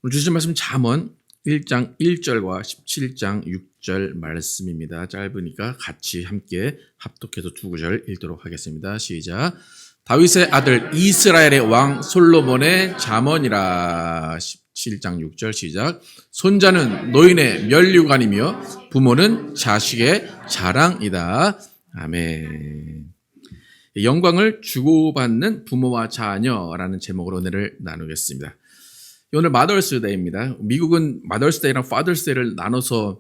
오늘 주신 말씀 잠언 1장 1절과 17장 6절 말씀입니다. 짧으니까 같이 함께 합독해서 두 구절 읽도록 하겠습니다. 시작. 다윗의 아들 이스라엘의 왕 솔로몬의 잠언이라. 17장 6절 시작. 손자는 노인의 면류관이며 부모는 자식의 자랑이다. 아멘. 영광을 주고받는 부모와 자녀라는 제목으로 오늘을 나누겠습니다. 오늘 마더스데이입니다. 미국은 마더스데이랑 파더스데이를 나눠서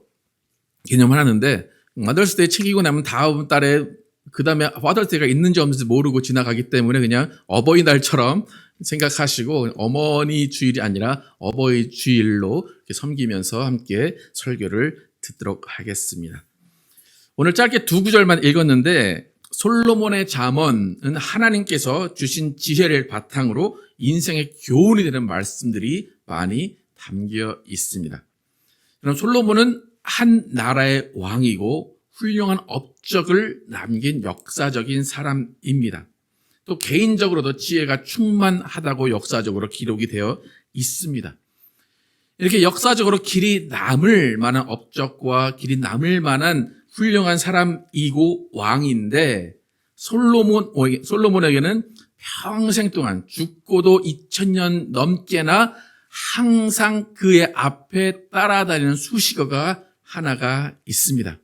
개념을 하는데, 마더스데이 챙기고 나면 다음 달에 그 다음에 파더스데이가 있는지 없는지 모르고 지나가기 때문에 그냥 어버이날처럼 생각하시고 어머니 주일이 아니라 어버이 주일로 섬기면서 함께 설교를 듣도록 하겠습니다. 오늘 짧게 두 구절만 읽었는데, 솔로몬의 잠언은 하나님께서 주신 지혜를 바탕으로 인생의 교훈이 되는 말씀들이 많이 담겨 있습니다. 그럼 솔로몬은 한 나라의 왕이고 훌륭한 업적을 남긴 역사적인 사람입니다. 또 개인적으로도 지혜가 충만하다고 역사적으로 기록이 되어 있습니다. 이렇게 역사적으로 길이 남을 만한 업적과 길이 남을 만한 훌륭한 사람이고 왕인데, 솔로몬에게는 평생 동안 죽고도 2000년 넘게나 항상 그의 앞에 따라다니는 수식어가 하나가 있습니다.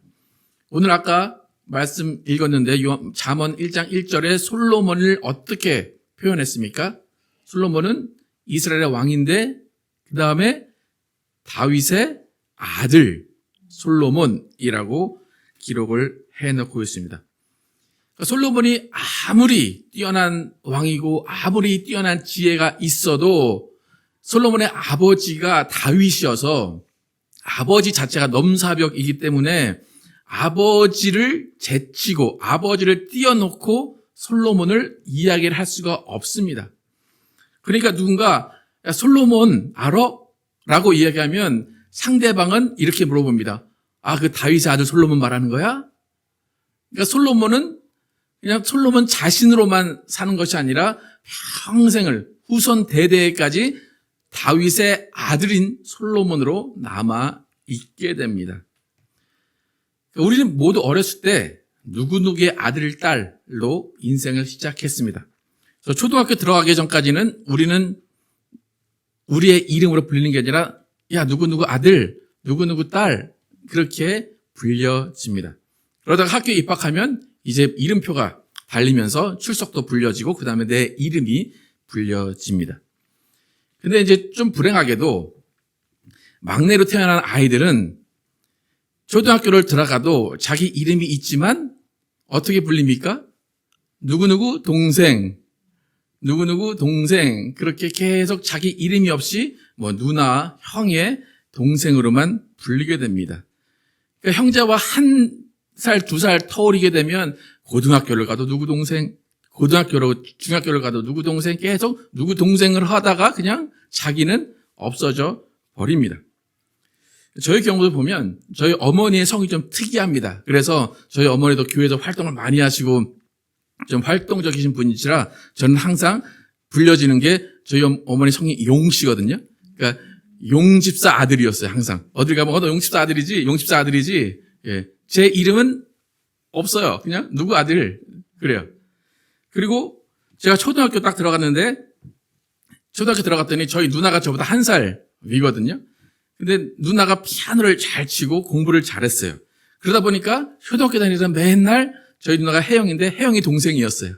오늘 아까 말씀 읽었는데 잠언 1장 1절에 솔로몬을 어떻게 표현했습니까? 솔로몬은 이스라엘의 왕인데 그 다음에 다윗의 아들 솔로몬이라고 기록을 해놓고 있습니다. 솔로몬이 아무리 뛰어난 왕이고 아무리 뛰어난 지혜가 있어도 솔로몬의 아버지가 다윗이어서 아버지 자체가 넘사벽이기 때문에 아버지를 제치고 아버지를 띄워놓고 솔로몬을 이야기를 할 수가 없습니다. 그러니까 누군가 야, 솔로몬 알아? 라고 이야기하면 상대방은 이렇게 물어봅니다. 아, 그 다윗의 아들 솔로몬 말하는 거야? 그러니까 솔로몬은 그냥 솔로몬 자신으로만 사는 것이 아니라 평생을 후손 대대까지 다윗의 아들인 솔로몬으로 남아 있게 됩니다. 우리는 모두 어렸을 때 누구누구의 아들, 딸로 인생을 시작했습니다. 그래서 초등학교 들어가기 전까지는 우리는 우리의 이름으로 불리는 게 아니라 야, 누구누구 아들, 누구누구 딸 그렇게 불려집니다. 그러다가 학교에 입학하면 이제 이름표가 달리면서 출석도 불려지고 그 다음에 내 이름이 불려집니다. 근데 이제 좀 불행하게도 막내로 태어난 아이들은 초등학교를 들어가도 자기 이름이 있지만 어떻게 불립니까? 누구누구 동생, 누구누구 동생 그렇게 계속 자기 이름이 없이 뭐 누나, 형의 동생으로만 불리게 됩니다. 그러니까 형제와 한 살, 두 살 터울이게 되면 고등학교를 가도 누구 동생, 중학교를 가도 누구 동생 계속 누구 동생을 하다가 그냥 자기는 없어져 버립니다. 저희 경우도 보면 저희 어머니의 성이 좀 특이합니다. 그래서 저희 어머니도 교회에서 활동을 많이 하시고 좀 활동적이신 분이시라 저는 항상 불려지는 게 저희 어머니 성이 용씨거든요. 그러니까 용집사 아들이었어요, 항상. 어딜 가면 너 용집사 아들이지. 예. 제 이름은 없어요. 그냥 누구 아들 그래요. 그리고 제가 초등학교 딱 들어갔는데 초등학교 들어갔더니 저희 누나가 저보다 한 살 위거든요. 근데 누나가 피아노를 잘 치고 공부를 잘했어요. 그러다 보니까 초등학교 다니던 맨날 저희 누나가 혜영인데 혜영이 동생이었어요.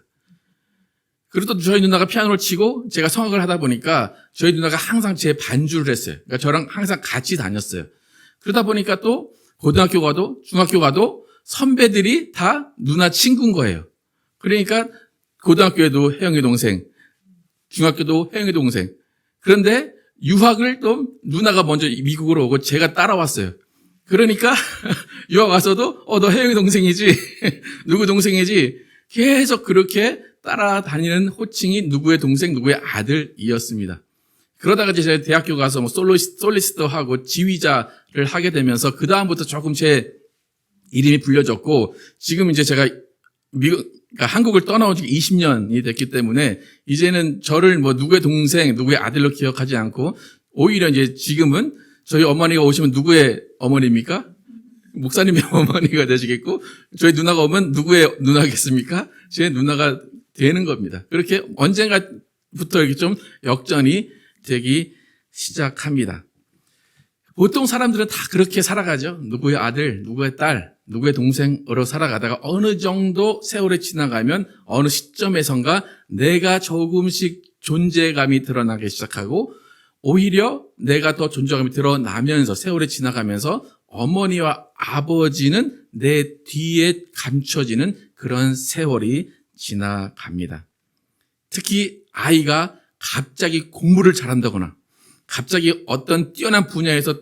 그리고 또 저희 누나가 피아노를 치고 제가 성악을 하다 보니까 저희 누나가 항상 제 반주를 했어요. 그러니까 저랑 항상 같이 다녔어요. 그러다 보니까 또 고등학교 가도 중학교 가도 선배들이 다 누나 친구인 거예요. 그러니까 고등학교에도 혜영이 동생, 중학교도 혜영이 동생. 그런데 유학을 또 누나가 먼저 미국으로 오고 제가 따라왔어요. 그러니까 유학 와서도 너 혜영이 동생이지 누구 동생이지 계속 그렇게 따라다니는 호칭이 누구의 동생 누구의 아들이었습니다. 그러다가 이제 제가 대학교 가서 뭐 솔리스터 하고 지휘자를 하게 되면서 그 다음부터 조금 제 이름이 불려졌고 지금 이제 제가 그러니까 한국을 떠나온 지 20년이 됐기 때문에 이제는 저를 뭐 누구의 동생, 누구의 아들로 기억하지 않고 오히려 이제 지금은 저희 어머니가 오시면 누구의 어머니입니까? 목사님의 어머니가 되시겠고, 저희 누나가 오면 누구의 누나겠습니까? 제 누나가 되는 겁니다. 그렇게 언젠가부터 이렇게 좀 역전이 되기 시작합니다. 보통 사람들은 다 그렇게 살아가죠. 누구의 아들, 누구의 딸, 누구의 동생으로 살아가다가 어느 정도 세월이 지나가면 어느 시점에선가 내가 조금씩 존재감이 드러나기 시작하고, 오히려 내가 더 존재감이 드러나면서 세월이 지나가면서 어머니와 아버지는 내 뒤에 감춰지는 그런 세월이 지나갑니다. 특히 아이가 갑자기 공부를 잘한다거나 갑자기 어떤 뛰어난 분야에서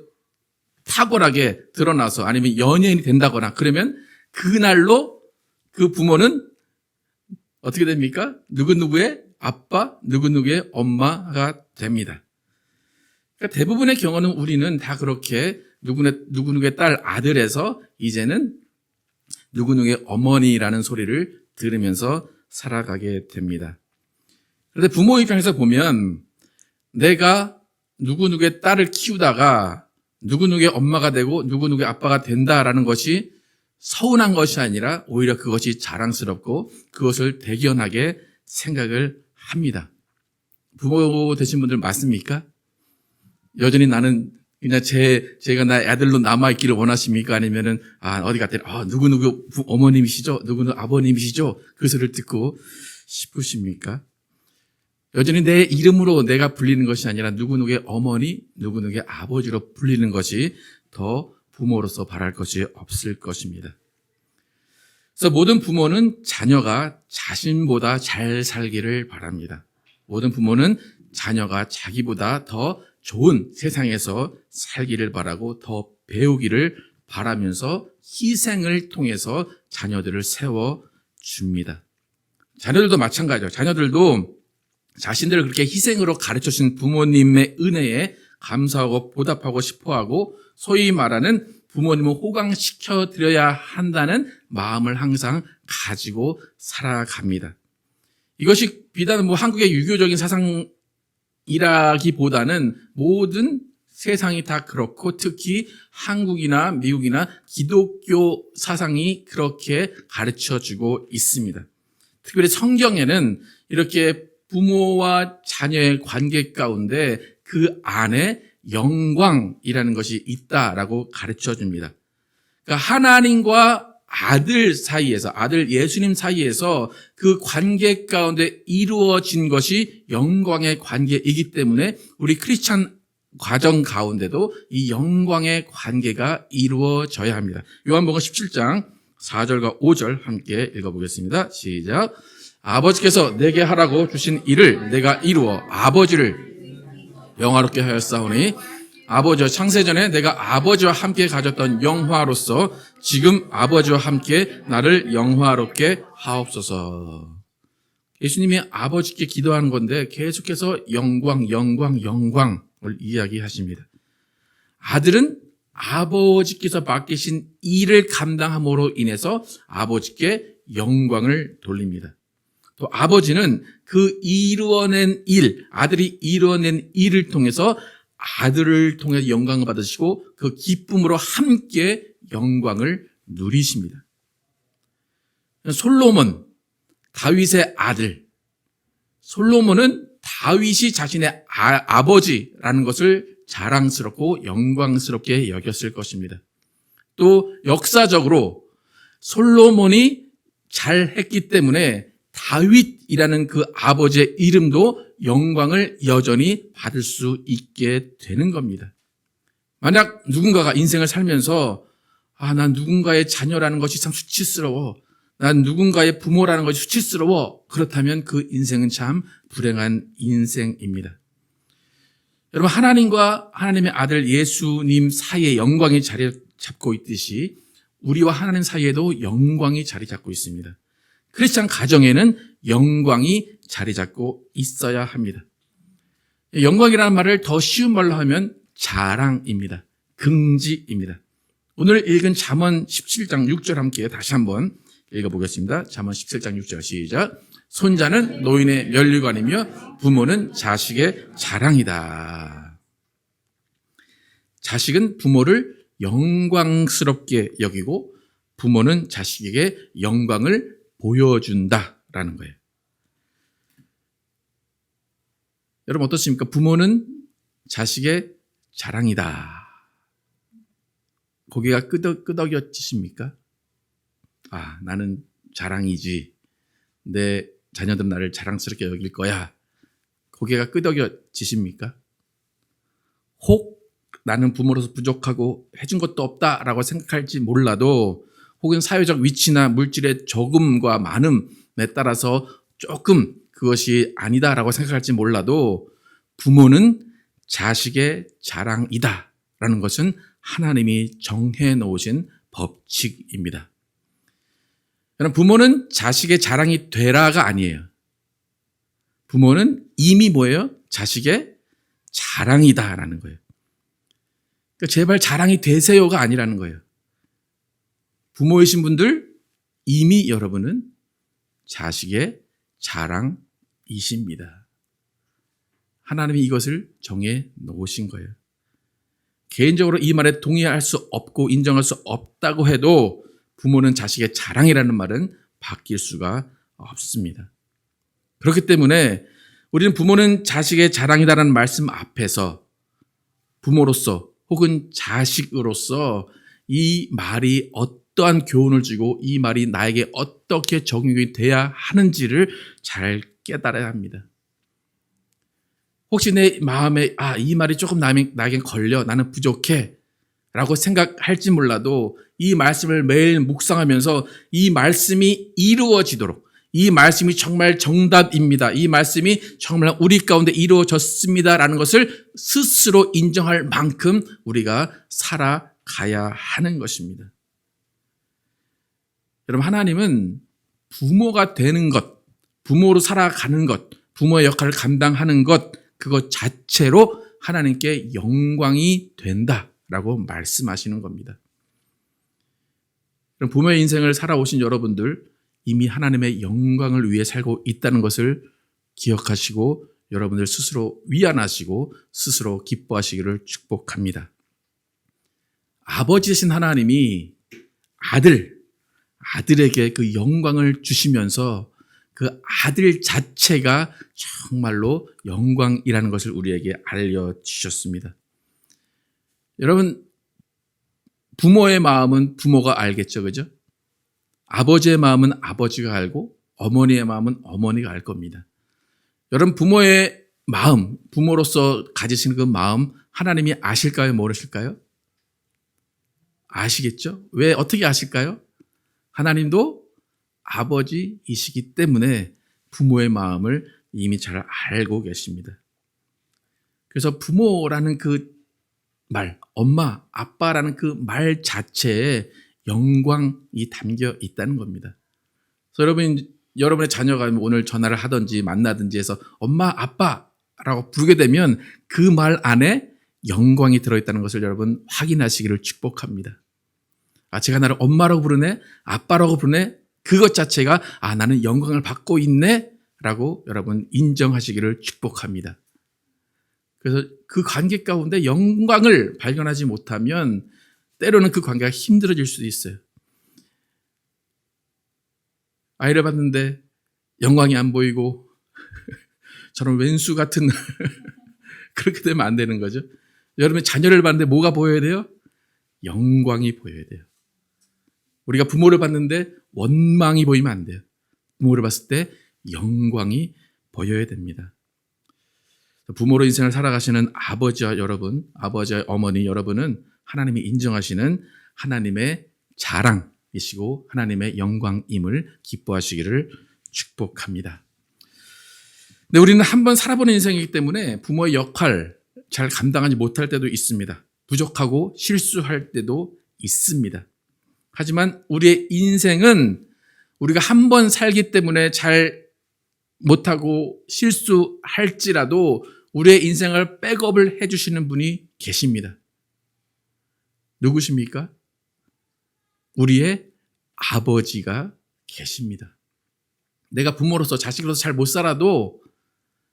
탁월하게 드러나서 아니면 연예인이 된다거나 그러면 그날로 그 부모는 어떻게 됩니까? 누구누구의 아빠, 누구누구의 엄마가 됩니다. 그러니까 대부분의 경우는 우리는 다 그렇게 누구누구의 딸, 아들에서 이제는 누구누구의 어머니라는 소리를 들으면서 살아가게 됩니다. 그런데 부모 입장에서 보면 내가 누구누구의 딸을 키우다가 누구누구의 엄마가 되고 누구누구의 아빠가 된다라는 것이 서운한 것이 아니라 오히려 그것이 자랑스럽고 그것을 대견하게 생각을 합니다. 부모 되신 분들 맞습니까? 여전히 나는 그냥 제가 나의 아들로 남아있기를 원하십니까? 아니면은, 어디 갔더니, 누구누구 어머님이시죠? 누구누구 아버님이시죠? 그 소리를 듣고 싶으십니까? 여전히 내 이름으로 내가 불리는 것이 아니라 누구누구의 어머니, 누구누구의 아버지로 불리는 것이 더 부모로서 바랄 것이 없을 것입니다. 그래서 모든 부모는 자녀가 자신보다 잘 살기를 바랍니다. 모든 부모는 자녀가 자기보다 더 좋은 세상에서 살기를 바라고 더 배우기를 바라면서 희생을 통해서 자녀들을 세워줍니다. 자녀들도 마찬가지죠. 자녀들도 자신들을 그렇게 희생으로 가르쳐주신 부모님의 은혜에 감사하고 보답하고 싶어하고 소위 말하는 부모님을 호강시켜드려야 한다는 마음을 항상 가지고 살아갑니다. 이것이 비단 한국의 유교적인 사상이라기보다는 모든 세상이 다 그렇고 특히 한국이나 미국이나 기독교 사상이 그렇게 가르쳐주고 있습니다. 특별히 성경에는 이렇게 부모와 자녀의 관계 가운데 그 안에 영광이라는 것이 있다라고 가르쳐줍니다. 그러니까 하나님과 아들 사이에서, 아들 예수님 사이에서 그 관계 가운데 이루어진 것이 영광의 관계이기 때문에 우리 크리스찬 과정 가운데도 이 영광의 관계가 이루어져야 합니다. 요한복음 17장 4절과 5절 함께 읽어보겠습니다. 시작. 아버지께서 내게 하라고 주신 일을 내가 이루어 아버지를 영화롭게 하였사오니 아버지와 창세전에 내가 아버지와 함께 가졌던 영화로서 지금 아버지와 함께 나를 영화롭게 하옵소서. 예수님이 아버지께 기도하는 건데 계속해서 영광을 이야기하십니다. 아들은 아버지께서 맡기신 일을 감당함으로 인해서 아버지께 영광을 돌립니다. 또 아버지는 그 이루어낸 일, 아들이 이루어낸 일을 통해서 아들을 통해 영광을 받으시고 그 기쁨으로 함께 영광을 누리십니다. 솔로몬, 다윗의 아들. 솔로몬은 다윗이 자신의 아버지라는 것을 자랑스럽고 영광스럽게 여겼을 것입니다. 또 역사적으로 솔로몬이 잘했기 때문에 다윗이라는 그 아버지의 이름도 영광을 여전히 받을 수 있게 되는 겁니다. 만약 누군가가 인생을 살면서 난 누군가의 자녀라는 것이 참 수치스러워, 난 누군가의 부모라는 것이 수치스러워, 그렇다면 그 인생은 참 불행한 인생입니다. 여러분, 하나님과 하나님의 아들 예수님 사이에 영광이 자리 잡고 있듯이 우리와 하나님 사이에도 영광이 자리 잡고 있습니다. 크리스찬 가정에는 영광이 자리 잡고 있어야 합니다. 영광이라는 말을 더 쉬운 말로 하면 자랑입니다. 긍지입니다. 오늘 읽은 잠언 17장 6절 함께 다시 한번 읽어보겠습니다. 잠언 17장 6절 시작. 손자는 노인의 면류관이며 부모는 자식의 자랑이다. 자식은 부모를 영광스럽게 여기고 부모는 자식에게 영광을 보여준다라는 거예요. 여러분 어떻습니까? 부모는 자식의 자랑이다. 고개가 끄덕여지십니까? 아, 나는 자랑이지. 내 자녀들은 나를 자랑스럽게 여길 거야. 고개가 끄덕여지십니까? 혹 나는 부모로서 부족하고 해준 것도 없다라고 생각할지 몰라도 혹은 사회적 위치나 물질의 적음과 많음에 따라서 조금 그것이 아니다라고 생각할지 몰라도 부모는 자식의 자랑이다라는 것은 하나님이 정해 놓으신 법칙입니다. 여러분, 부모는 자식의 자랑이 되라가 아니에요. 부모는 이미 뭐예요? 자식의 자랑이다라는 거예요. 그러니까 제발 자랑이 되세요가 아니라는 거예요. 부모이신 분들 이미 여러분은 자식의 자랑이십니다. 하나님이 이것을 정해 놓으신 거예요. 개인적으로 이 말에 동의할 수 없고 인정할 수 없다고 해도 부모는 자식의 자랑이라는 말은 바뀔 수가 없습니다. 그렇기 때문에 우리는 부모는 자식의 자랑이다라는 말씀 앞에서 부모로서 혹은 자식으로서 이 말이 어떠한 교훈을 주고 이 말이 나에게 어떻게 적용이 돼야 하는지를 잘 깨달아야 합니다. 혹시 내 마음에 이 말이 조금 나에겐 걸려, 나는 부족해 라고 생각할지 몰라도 이 말씀을 매일 묵상하면서 이 말씀이 이루어지도록, 이 말씀이 정말 정답입니다, 이 말씀이 정말 우리 가운데 이루어졌습니다 라는 것을 스스로 인정할 만큼 우리가 살아가야 하는 것입니다. 여러분, 하나님은 부모가 되는 것, 부모로 살아가는 것, 부모의 역할을 감당하는 것, 그것 자체로 하나님께 영광이 된다라고 말씀하시는 겁니다. 그럼 부모의 인생을 살아오신 여러분들 이미 하나님의 영광을 위해 살고 있다는 것을 기억하시고 여러분들 스스로 위안하시고 스스로 기뻐하시기를 축복합니다. 아버지 되신 하나님이 아들에게 그 영광을 주시면서 그 아들 자체가 정말로 영광이라는 것을 우리에게 알려주셨습니다. 여러분, 부모의 마음은 부모가 알겠죠, 그죠? 아버지의 마음은 아버지가 알고 어머니의 마음은 어머니가 알 겁니다. 여러분, 부모의 마음, 부모로서 가지시는 그 마음 하나님이 아실까요, 모르실까요? 아시겠죠? 왜, 어떻게 아실까요? 하나님도 아버지이시기 때문에 부모의 마음을 이미 잘 알고 계십니다. 그래서 부모라는 그 말, 엄마, 아빠라는 그 말 자체에 영광이 담겨 있다는 겁니다. 그래서 여러분의 자녀가 오늘 전화를 하든지 만나든지 해서 엄마, 아빠라고 부르게 되면 그 말 안에 영광이 들어있다는 것을 여러분 확인하시기를 축복합니다. 제가 나를 엄마라고 부르네, 아빠라고 부르네, 그것 자체가 나는 영광을 받고 있네 라고 여러분 인정하시기를 축복합니다. 그래서 그 관계 가운데 영광을 발견하지 못하면 때로는 그 관계가 힘들어질 수도 있어요. 아이를 봤는데 영광이 안 보이고 저런 왼수 같은 그렇게 되면 안 되는 거죠. 여러분, 자녀를 봤는데 뭐가 보여야 돼요? 영광이 보여야 돼요. 우리가 부모를 봤는데 원망이 보이면 안 돼요. 부모를 봤을 때 영광이 보여야 됩니다. 부모로 인생을 살아가시는 아버지와 어머니 여러분은 하나님이 인정하시는 하나님의 자랑이시고 하나님의 영광임을 기뻐하시기를 축복합니다. 근데 우리는 한번 살아보는 인생이기 때문에 부모의 역할 잘 감당하지 못할 때도 있습니다. 부족하고 실수할 때도 있습니다. 하지만 우리의 인생은 우리가 한 번 살기 때문에 잘 못하고 실수할지라도 우리의 인생을 백업을 해주시는 분이 계십니다. 누구십니까? 우리의 아버지가 계십니다. 내가 부모로서 자식으로서 잘 못 살아도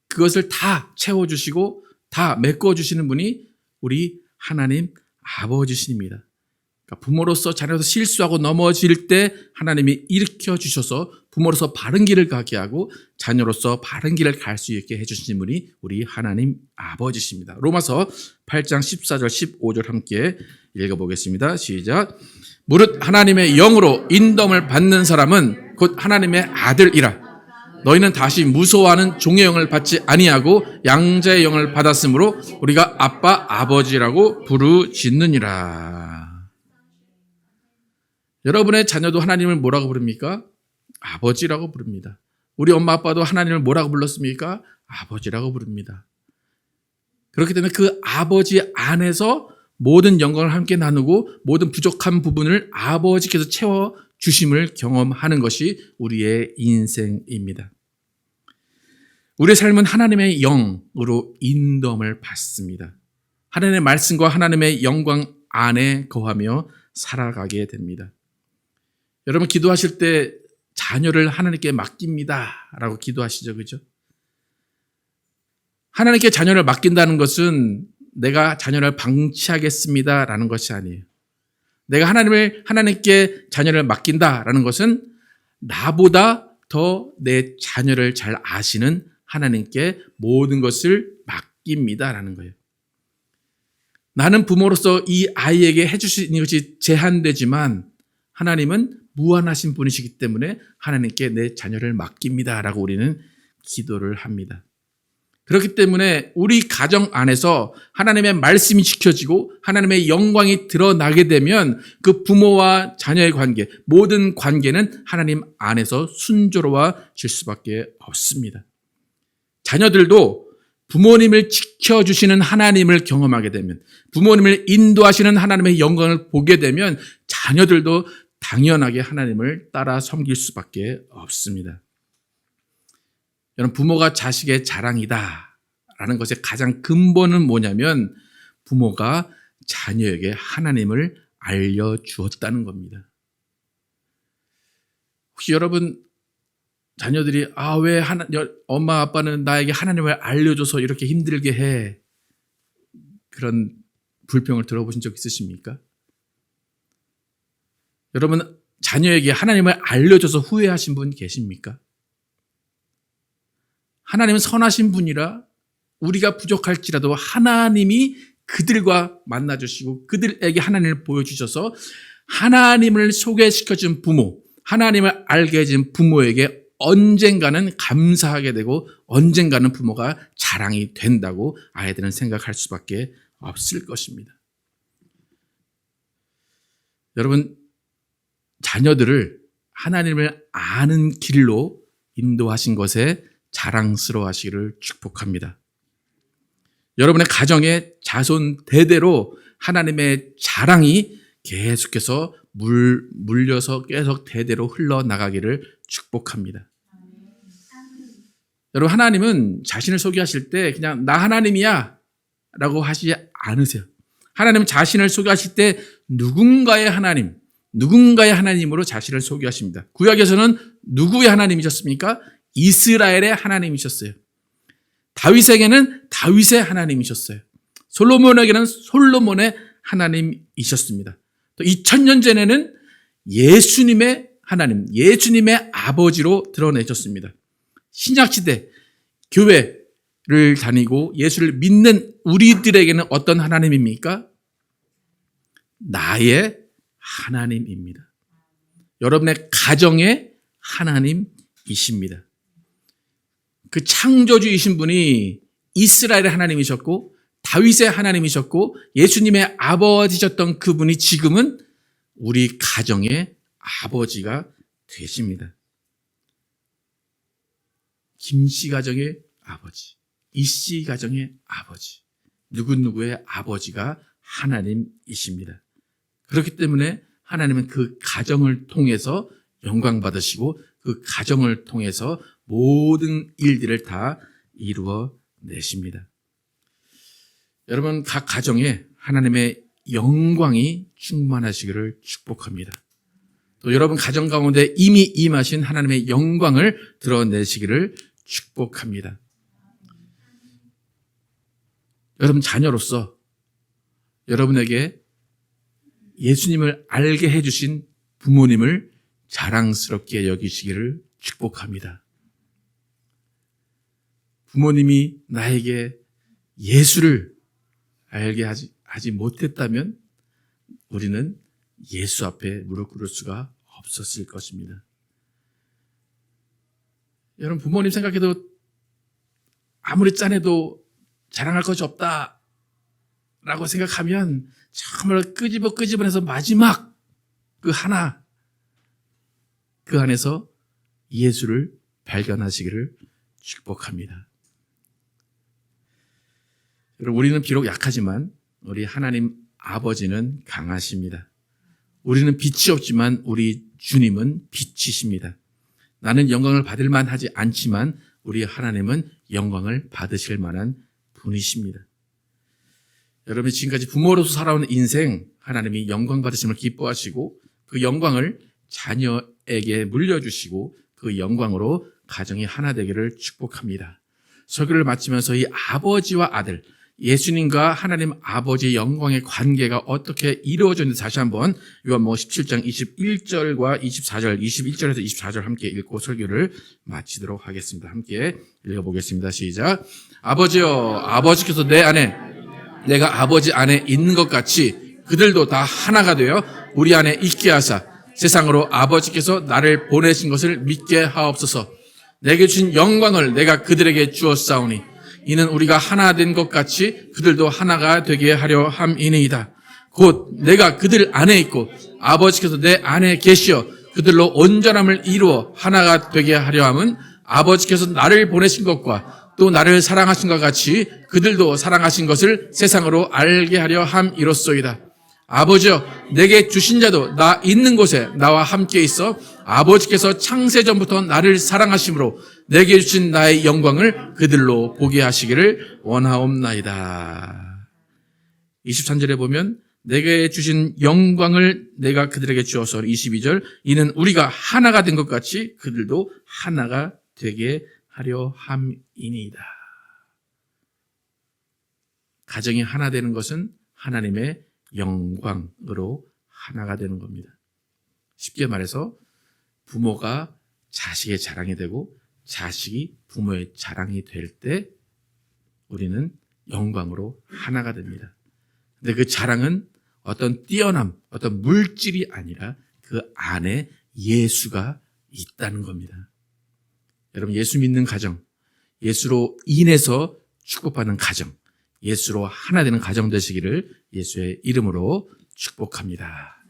그것을 다 채워주시고 다 메꿔주시는 분이 우리 하나님 아버지십니다. 그러니까 부모로서 자녀로서 실수하고 넘어질 때 하나님이 일으켜 주셔서 부모로서 바른 길을 가게 하고 자녀로서 바른 길을 갈 수 있게 해주신 분이 우리 하나님 아버지십니다. 로마서 8장 14절 15절 함께 읽어보겠습니다. 시작. 무릇 하나님의 영으로 인dom을 받는 사람은 곧 하나님의 아들이라. 너희는 다시 무서워하는 종의 영을 받지 아니하고 양자의 영을 받았으므로 우리가 아빠 아버지라고 부르짖느니라. 여러분의 자녀도 하나님을 뭐라고 부릅니까? 아버지라고 부릅니다. 우리 엄마 아빠도 하나님을 뭐라고 불렀습니까? 아버지라고 부릅니다. 그렇기 때문에 그 아버지 안에서 모든 영광을 함께 나누고 모든 부족한 부분을 아버지께서 채워주심을 경험하는 것이 우리의 인생입니다. 우리의 삶은 하나님의 영으로 인도함을 받습니다. 하나님의 말씀과 하나님의 영광 안에 거하며 살아가게 됩니다. 여러분 기도하실 때 자녀를 하나님께 맡깁니다 라고 기도하시죠. 그죠? 하나님께 자녀를 맡긴다는 것은 내가 자녀를 방치하겠습니다 라는 것이 아니에요. 내가 하나님께 자녀를 맡긴다라는 것은 나보다 더 내 자녀를 잘 아시는 하나님께 모든 것을 맡깁니다라는 거예요. 나는 부모로서 이 아이에게 해줄 수 있는 것이 제한되지만 하나님은 무한하신 분이시기 때문에 하나님께 내 자녀를 맡깁니다라고 우리는 기도를 합니다. 그렇기 때문에 우리 가정 안에서 하나님의 말씀이 지켜지고 하나님의 영광이 드러나게 되면 그 부모와 자녀의 관계, 모든 관계는 하나님 안에서 순조로워질 수밖에 없습니다. 자녀들도 부모님을 지켜주시는 하나님을 경험하게 되면, 부모님을 인도하시는 하나님의 영광을 보게 되면 자녀들도 당연하게 하나님을 따라 섬길 수밖에 없습니다. 여러분, 부모가 자식의 자랑이다 라는 것의 가장 근본은 뭐냐면 부모가 자녀에게 하나님을 알려주었다는 겁니다. 혹시 여러분 자녀들이 왜 엄마 아빠는 나에게 하나님을 알려줘서 이렇게 힘들게 해, 그런 불평을 들어보신 적 있으십니까? 여러분 자녀에게 하나님을 알려줘서 후회하신 분 계십니까? 하나님은 선하신 분이라 우리가 부족할지라도 하나님이 그들과 만나주시고 그들에게 하나님을 보여주셔서 하나님을 소개시켜준 부모, 하나님을 알게 해준 부모에게 언젠가는 감사하게 되고 언젠가는 부모가 자랑이 된다고 아이들은 생각할 수밖에 없을 것입니다. 여러분, 자녀들을 하나님을 아는 길로 인도하신 것에 자랑스러워 하시기를 축복합니다. 여러분의 가정의 자손 대대로 하나님의 자랑이 계속해서 물려서 계속 대대로 흘러나가기를 축복합니다. 여러분, 하나님은 자신을 소개하실 때 그냥 나 하나님이야 라고 하시지 않으세요. 하나님은 자신을 소개하실 때 누군가의 하나님으로 자신을 소개하십니다. 구약에서는 누구의 하나님이셨습니까? 이스라엘의 하나님이셨어요. 다윗에게는 다윗의 하나님이셨어요. 솔로몬에게는 솔로몬의 하나님이셨습니다. 또 2000년 전에는 예수님의 하나님, 예수님의 아버지로 드러내셨습니다. 신약시대 교회를 다니고 예수를 믿는 우리들에게는 어떤 하나님입니까? 나의 하나님입니다. 여러분의 가정의 하나님이십니다. 그 창조주이신 분이 이스라엘의 하나님이셨고 다윗의 하나님이셨고 예수님의 아버지셨던 그분이 지금은 우리 가정의 아버지가 되십니다. 김씨 가정의 아버지, 이씨 가정의 아버지, 누구누구의 아버지가 하나님이십니다. 그렇기 때문에 하나님은 그 가정을 통해서 영광 받으시고 그 가정을 통해서 모든 일들을 다 이루어 내십니다. 여러분, 각 가정에 하나님의 영광이 충만하시기를 축복합니다. 또 여러분 가정 가운데 이미 임하신 하나님의 영광을 드러내시기를 축복합니다. 여러분 자녀로서 여러분에게 예수님을 알게 해주신 부모님을 자랑스럽게 여기시기를 축복합니다. 부모님이 나에게 예수를 알게 하지 못했다면 우리는 예수 앞에 무릎 꿇을 수가 없었을 것입니다. 여러분, 부모님 생각해도 아무리 짠해도 자랑할 것이 없다라고 생각하면 정말 끄집어내서 마지막 그 하나, 그 안에서 예수를 발견하시기를 축복합니다. 여러분, 우리는 비록 약하지만 우리 하나님 아버지는 강하십니다. 우리는 빛이 없지만 우리 주님은 빛이십니다. 나는 영광을 받을 만하지 않지만 우리 하나님은 영광을 받으실 만한 분이십니다. 여러분, 지금까지 부모로서 살아온 인생, 하나님이 영광 받으심을 기뻐하시고 그 영광을 자녀에게 물려주시고 그 영광으로 가정이 하나 되기를 축복합니다. 설교를 마치면서 이 아버지와 아들, 예수님과 하나님 아버지의 영광의 관계가 어떻게 이루어졌는지 다시 한번 요한복음 17장 21절과 24절, 21절에서 24절 함께 읽고 설교를 마치도록 하겠습니다. 함께 읽어보겠습니다. 시작. 아버지여, 아버지께서 내 안에, 내가 아버지 안에 있는 것 같이 그들도 다 하나가 되어 우리 안에 있게 하사 세상으로 아버지께서 나를 보내신 것을 믿게 하옵소서. 내게 주신 영광을 내가 그들에게 주었사오니 이는 우리가 하나 된 것 같이 그들도 하나가 되게 하려 함이니이다. 곧 내가 그들 안에 있고 아버지께서 내 안에 계시어 그들로 온전함을 이루어 하나가 되게 하려 함은 아버지께서 나를 보내신 것과 또 나를 사랑하신 것 같이 그들도 사랑하신 것을 세상으로 알게 하려 함이로소이다. 아버지여, 내게 주신 자도 나 있는 곳에 나와 함께 있어 아버지께서 창세전부터 나를 사랑하심으로 내게 주신 나의 영광을 그들로 보게 하시기를 원하옵나이다. 23절에 보면 내게 주신 영광을 내가 그들에게 주어서 22절, 이는 우리가 하나가 된 것 같이 그들도 하나가 되게 하려 함이니이다. 가정이 하나 되는 것은 하나님의 영광으로 하나가 되는 겁니다. 쉽게 말해서 부모가 자식의 자랑이 되고 자식이 부모의 자랑이 될 때 우리는 영광으로 하나가 됩니다. 근데 그 자랑은 어떤 뛰어남, 어떤 물질이 아니라 그 안에 예수가 있다는 겁니다. 여러분, 예수 믿는 가정, 예수로 인해서 축복받는 가정, 예수로 하나 되는 가정 되시기를 예수의 이름으로 축복합니다.